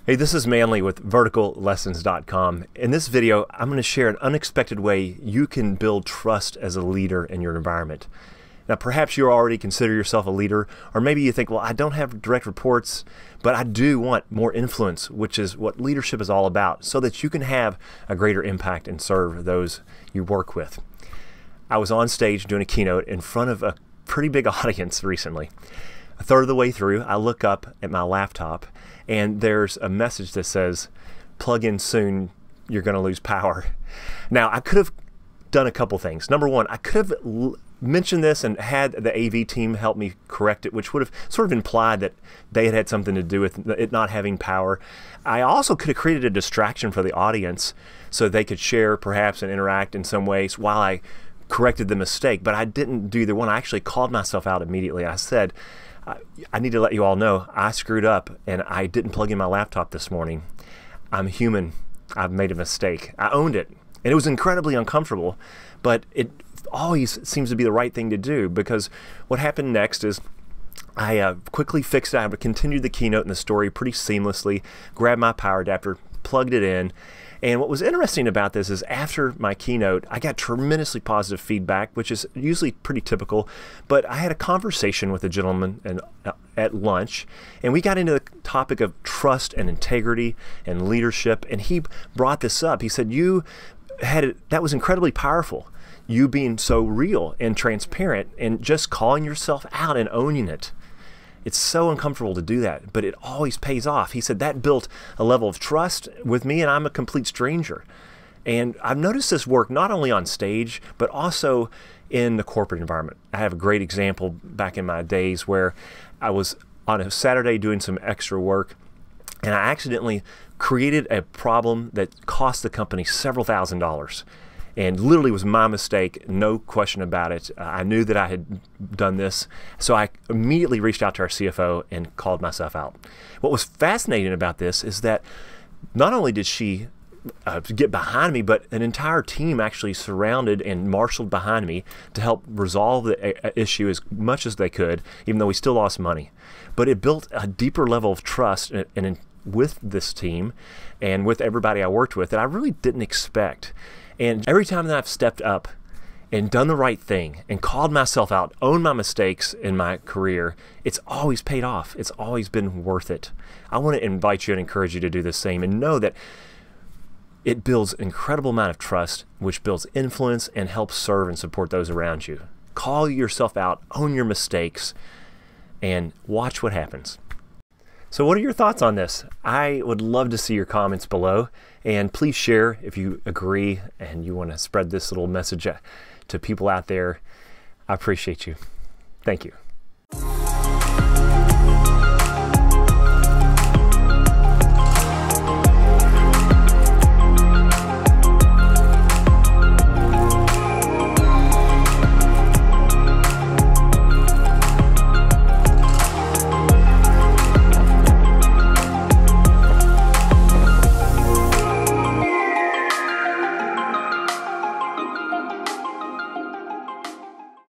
Hey, this is Manly with verticallessons.com. In this video, I'm going to share an unexpected way you can build trust as a leader in your environment. Now, perhaps you already consider yourself a leader, or maybe you think, well, I don't have direct reports, but I do want more influence, which is what leadership is all about, so that you can have a greater impact and serve those you work with. I was on stage doing a keynote in front of a pretty big audience recently. A third of the way through, I look up at my laptop and there's a message that says, plug in soon, you're going to lose power. Now, I could have done a couple things. Number one, I could have mentioned this and had the AV team help me correct it, which would have sort of implied that they had something to do with it not having power. I also could have created a distraction for the audience so they could share perhaps and interact in some ways while I corrected the mistake, but I didn't do either one. I actually called myself out immediately. I said, I need to let you all know I screwed up and I didn't plug in my laptop this morning. I'm human. I've made a mistake. I owned it. And it was incredibly uncomfortable, but it always seems to be the right thing to do, because what happened next is I quickly fixed it. I continued the keynote and the story pretty seamlessly, grabbed my power adapter, plugged it in. And what was interesting about this is after my keynote, I got tremendously positive feedback, which is usually pretty typical. But I had a conversation with a gentleman at lunch, and we got into the topic of trust and integrity and leadership. And he brought this up. He said, that was incredibly powerful. You being so real and transparent and just calling yourself out and owning it. It's so uncomfortable to do that, but it always pays off. He said that built a level of trust with me, and I'm a complete stranger. And I've noticed this work not only on stage, but also in the corporate environment. I have a great example back in my days where I was on a Saturday doing some extra work, and I accidentally created a problem that cost the company several $1,000s. And literally was my mistake, no question about it. I knew that I had done this, so I immediately reached out to our CFO and called myself out. What was fascinating about this is that not only did she get behind me, but an entire team actually surrounded and marshaled behind me to help resolve the issue as much as they could, even though we still lost money. But it built a deeper level of trust with this team and with everybody I worked with that I really didn't expect. And every time that I've stepped up and done the right thing and called myself out, owned my mistakes in my career, it's always paid off. It's always been worth it. I want to invite you and encourage you to do the same and know that it builds an incredible amount of trust, which builds influence and helps serve and support those around you. Call yourself out, own your mistakes, and watch what happens. So what are your thoughts on this? I would love to see your comments below, and please share if you agree and you want to spread this little message to people out there. I appreciate you. Thank you.